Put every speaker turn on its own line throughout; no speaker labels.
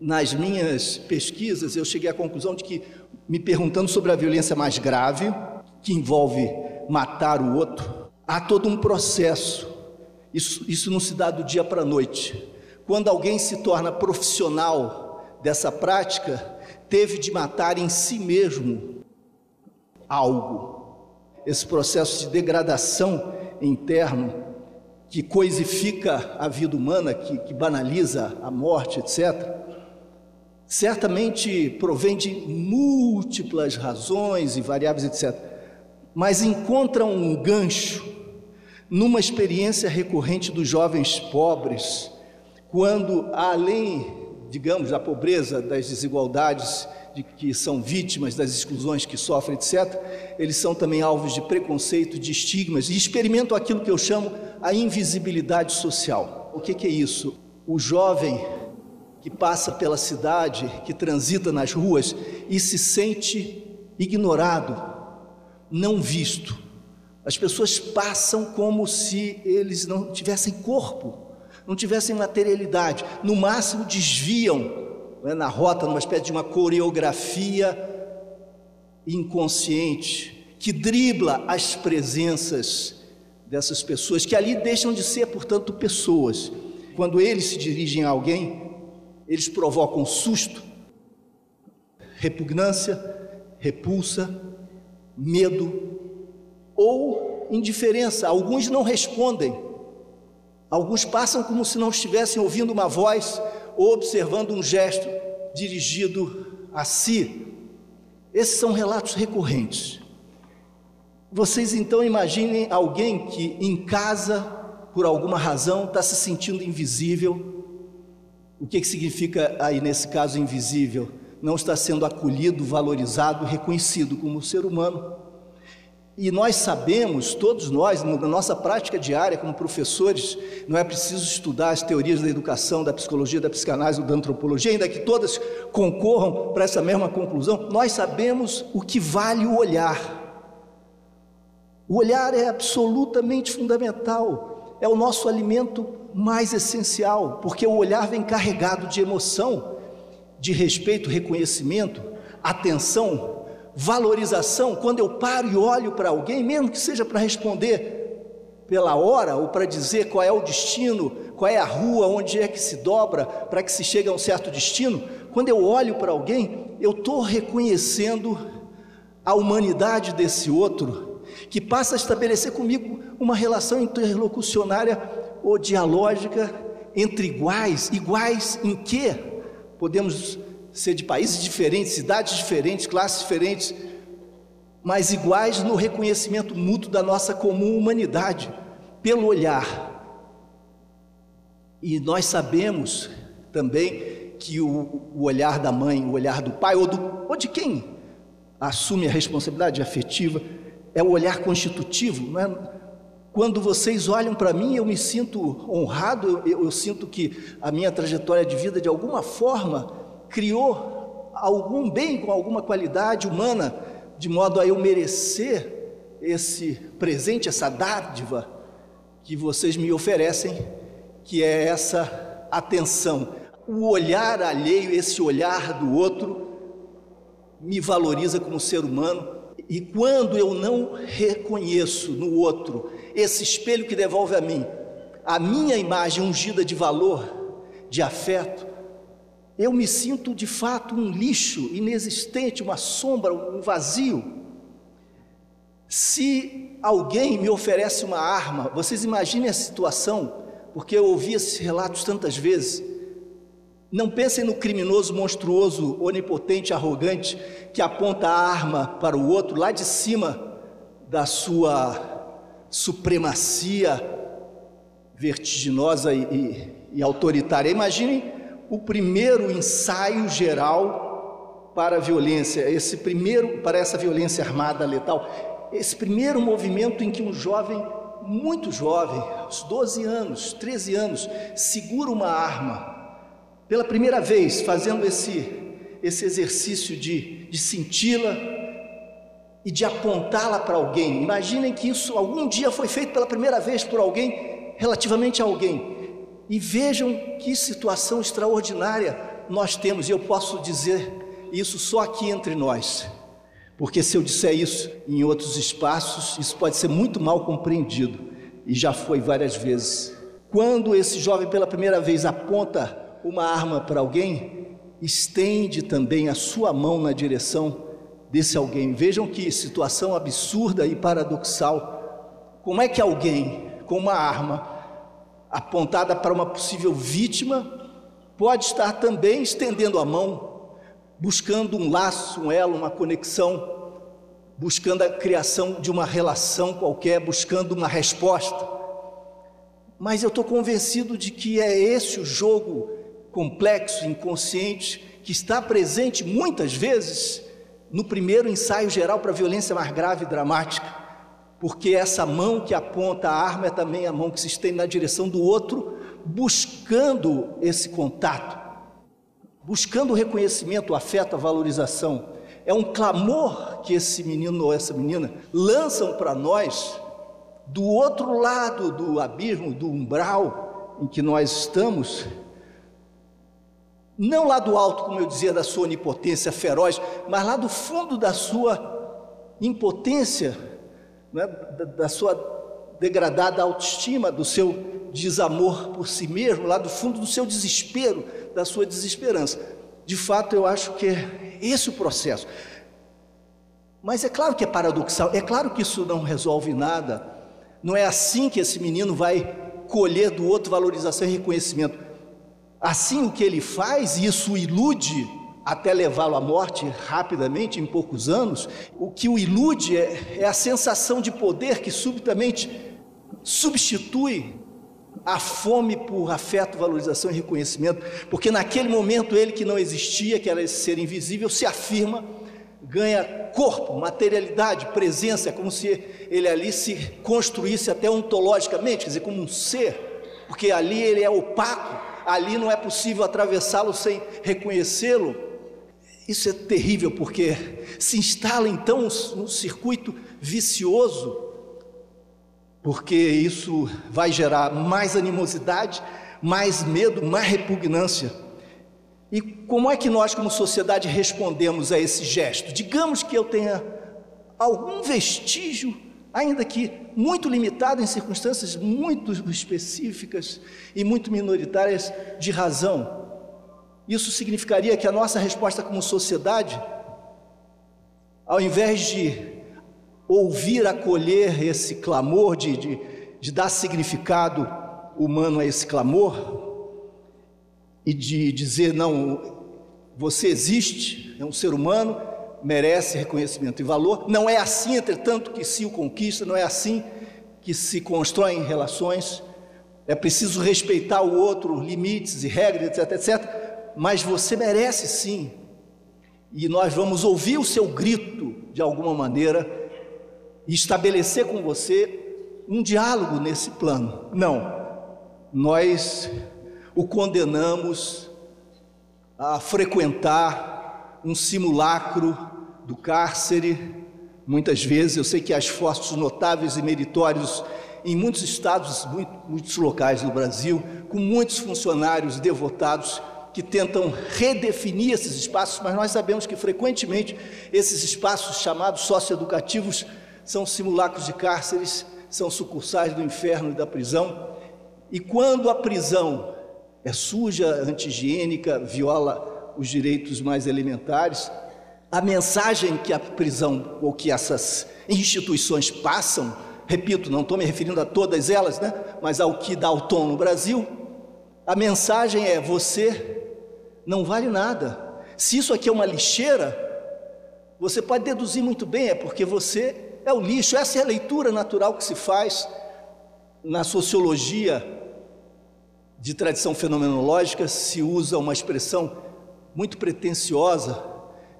nas minhas pesquisas, eu cheguei à conclusão de que, me perguntando sobre a violência mais grave, que envolve matar o outro, há todo um processo. Isso não se dá do dia para a noite. Quando alguém se torna profissional dessa prática, teve de matar em si mesmo algo. Esse processo de degradação interno que coisifica a vida humana, que banaliza a morte, etc., certamente provém de múltiplas razões e variáveis, etc., mas encontra um gancho numa experiência recorrente dos jovens pobres, quando, além, digamos, da pobreza, das desigualdades de que são vítimas, das exclusões que sofrem, etc., eles são também alvos de preconceito, de estigmas, e experimentam aquilo que eu chamo a invisibilidade social. O que é isso? O jovem que passa pela cidade, que transita nas ruas e se sente ignorado, não visto. As pessoas passam como se eles não tivessem corpo, não tivessem materialidade, no máximo desviam, na rota, numa espécie de uma coreografia inconsciente, que dribla as presenças dessas pessoas, que ali deixam de ser, portanto, pessoas. Quando eles se dirigem a alguém, eles provocam susto, repugnância, repulsa, medo ou indiferença. Alguns não respondem, alguns passam como se não estivessem ouvindo uma voz ou observando um gesto dirigido a si. Esses são relatos recorrentes. Vocês então imaginem alguém que em casa, por alguma razão, está se sentindo invisível. O que significa aí nesse caso invisível? Não está sendo acolhido, valorizado, reconhecido como ser humano. E nós sabemos, todos nós, na nossa prática diária como professores, não é preciso estudar as teorias da educação, da psicologia, da psicanálise ou da antropologia, ainda que todas concorram para essa mesma conclusão. Nós sabemos o que vale o olhar. O olhar é absolutamente fundamental, é o nosso alimento mais essencial, porque o olhar vem carregado de emoção, de respeito, reconhecimento, atenção, valorização. Quando eu paro e olho para alguém, mesmo que seja para responder pela hora ou para dizer qual é o destino, qual é a rua, onde é que se dobra para que se chegue a um certo destino, quando eu olho para alguém, eu estou reconhecendo a humanidade desse outro, que passa a estabelecer comigo uma relação interlocucionária ou dialógica entre iguais. Iguais em quê? Podemos ser de países diferentes, cidades diferentes, classes diferentes, mas iguais no reconhecimento mútuo da nossa comum humanidade, pelo olhar. E nós sabemos também que o olhar da mãe, o olhar do pai, ou de quem assume a responsabilidade afetiva, é o olhar constitutivo, não é? Quando vocês olham para mim, eu me sinto honrado, eu sinto que a minha trajetória de vida, de alguma forma, criou algum bem com alguma qualidade humana, de modo a eu merecer esse presente, essa dádiva que vocês me oferecem, que é essa atenção. O olhar alheio, esse olhar do outro, me valoriza como ser humano. E quando eu não reconheço no outro esse espelho que devolve a minha imagem ungida de valor, de afeto, eu me sinto de fato um lixo inexistente, uma sombra, um vazio. Se alguém me oferece uma arma, vocês imaginem a situação, porque eu ouvi esses relatos tantas vezes. Não pensem no criminoso monstruoso, onipotente, arrogante, que aponta a arma para o outro lá de cima da sua supremacia vertiginosa e autoritária. Imaginem o primeiro ensaio geral para a violência, para essa violência armada letal, esse primeiro movimento em que um jovem, muito jovem, aos 12 anos, 13 anos, segura uma arma, pela primeira vez, fazendo esse exercício de senti-la e de apontá-la para alguém. Imaginem que isso algum dia foi feito pela primeira vez por alguém, relativamente a alguém. E vejam que situação extraordinária nós temos, e eu posso dizer isso só aqui entre nós, porque se eu disser isso em outros espaços, isso pode ser muito mal compreendido, e já foi várias vezes. Quando esse jovem pela primeira vez aponta uma arma para alguém, estende também a sua mão na direção desse alguém. Vejam que situação absurda e paradoxal. Como é que alguém com uma arma apontada para uma possível vítima pode estar também estendendo a mão, buscando um laço, um elo, uma conexão, buscando a criação de uma relação qualquer, buscando uma resposta? Mas eu estou convencido de que é esse o jogo complexo, inconsciente, que está presente muitas vezes no primeiro ensaio geral para a violência mais grave e dramática, porque essa mão que aponta a arma é também a mão que se estende na direção do outro, buscando esse contato, buscando o reconhecimento, o afeto, a valorização. É um clamor que esse menino ou essa menina lançam para nós do outro lado do abismo, do umbral em que nós estamos, não lá do alto, como eu dizia, da sua onipotência feroz, mas lá do fundo da sua impotência, né, da sua degradada autoestima, do seu desamor por si mesmo, lá do fundo do seu desespero, da sua desesperança. De fato, eu acho que é esse o processo. Mas é claro que é paradoxal, é claro que isso não resolve nada. Não é assim que esse menino vai colher do outro valorização e reconhecimento. Assim, o que ele faz, e isso o ilude até levá-lo à morte rapidamente, em poucos anos, o que o ilude é a sensação de poder que subitamente substitui a fome por afeto, valorização e reconhecimento, porque naquele momento ele que não existia, que era esse ser invisível, se afirma, ganha corpo, materialidade, presença, é como se ele ali se construísse até ontologicamente, quer dizer, como um ser, porque ali ele é opaco, ali não é possível atravessá-lo sem reconhecê-lo. Isso é terrível, porque se instala então um circuito vicioso, porque isso vai gerar mais animosidade, mais medo, mais repugnância. E como é que nós, como sociedade, respondemos a esse gesto? Digamos que eu tenha algum vestígio, ainda que muito limitado em circunstâncias muito específicas e muito minoritárias de razão. Isso significaria que a nossa resposta como sociedade, ao invés de ouvir, acolher esse clamor, de dar significado humano a esse clamor, e de dizer, não, você existe, é um ser humano, merece reconhecimento e valor. Não é assim, entretanto, que se o conquista, não é assim que se constroem relações. É preciso respeitar o outro, limites e regras, etc, etc. Mas você merece sim. E nós vamos ouvir o seu grito de alguma maneira e estabelecer com você um diálogo nesse plano. Não, nós o condenamos a frequentar um simulacro do cárcere. Muitas vezes, eu sei que há esforços notáveis e meritórios em muitos estados, muitos locais no Brasil, com muitos funcionários devotados que tentam redefinir esses espaços, mas nós sabemos que frequentemente esses espaços chamados socioeducativos são simulacros de cárceres, são sucursais do inferno e da prisão. E quando a prisão é suja, anti-higiênica, viola os direitos mais elementares, a mensagem que a prisão ou que essas instituições passam, repito, não estou me referindo a todas elas, né, mas ao que dá o tom no Brasil, a mensagem é: você não vale nada. Se isso aqui é uma lixeira, você pode deduzir muito bem, é porque você é o lixo. Essa é a leitura natural que se faz na sociologia de tradição fenomenológica. Se usa uma expressão muito pretensiosa,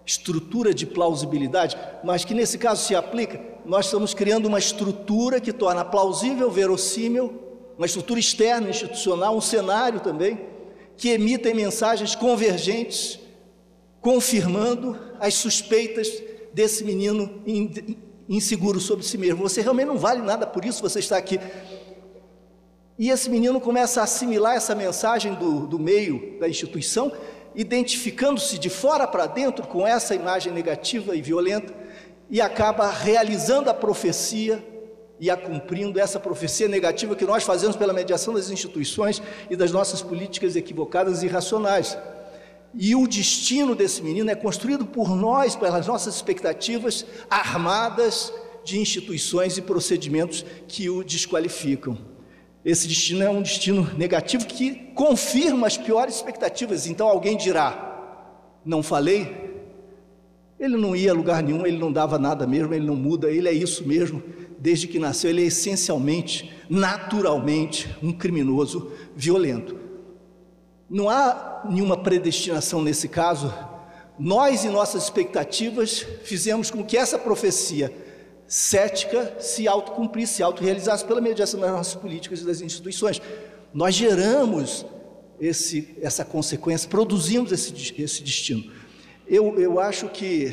estrutura de plausibilidade, mas que nesse caso se aplica. Nós estamos criando uma estrutura que torna plausível, verossímil, uma estrutura externa, institucional, um cenário também, que emitem mensagens convergentes, confirmando as suspeitas desse menino inseguro sobre si mesmo. Você realmente não vale nada, por isso você está aqui. E esse menino começa a assimilar essa mensagem do meio, da instituição, identificando-se de fora para dentro com essa imagem negativa e violenta e acaba realizando a profecia e a cumprindo essa profecia negativa que nós fazemos pela mediação das instituições e das nossas políticas equivocadas e irracionais. E o destino desse menino é construído por nós, pelas nossas expectativas armadas de instituições e procedimentos que o desqualificam. Esse destino é um destino negativo que confirma as piores expectativas. Então alguém dirá: não falei? Ele não ia a lugar nenhum, ele não dava nada mesmo, ele não muda, ele é isso mesmo, desde que nasceu. Ele é essencialmente, naturalmente, um criminoso violento. Não há nenhuma predestinação nesse caso. Nós e nossas expectativas fizemos com que essa profecia cética se autocumprisse, se autorrealizasse pela mediação das nossas políticas e das instituições. Nós geramos essa consequência, produzimos esse destino. Eu acho que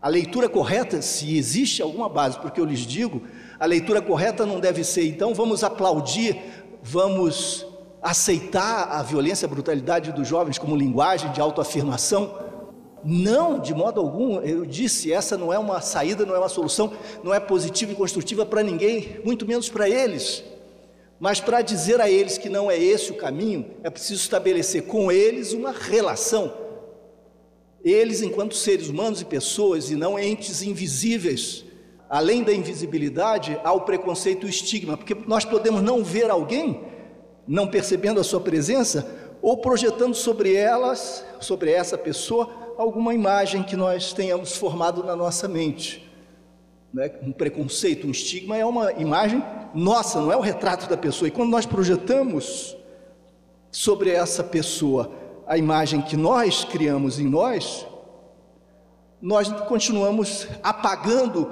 a leitura correta, se existe alguma base, porque eu lhes digo, a leitura correta não deve ser, então vamos aplaudir, vamos aceitar a violência, a brutalidade dos jovens como linguagem de autoafirmação. Não, de modo algum. Eu disse, essa não é uma saída, não é uma solução, não é positiva e construtiva para ninguém, muito menos para eles. Mas para dizer a eles que não é esse o caminho, é preciso estabelecer com eles uma relação. Eles enquanto seres humanos e pessoas, e não entes invisíveis. Além da invisibilidade, há o preconceito e o estigma, porque nós podemos não ver alguém, não percebendo a sua presença, ou projetando sobre elas, sobre essa pessoa, alguma imagem que nós tenhamos formado na nossa mente. Um preconceito, um estigma é uma imagem nossa, não é o retrato da pessoa. E quando nós projetamos sobre essa pessoa a imagem que nós criamos em nós continuamos apagando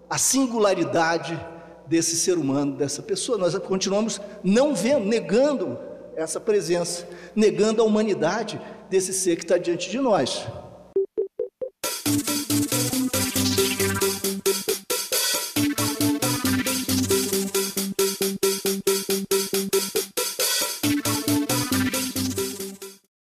a singularidade desse ser humano, dessa pessoa. Nós continuamos não vendo, negando essa presença, negando a humanidade desse ser que está diante de nós.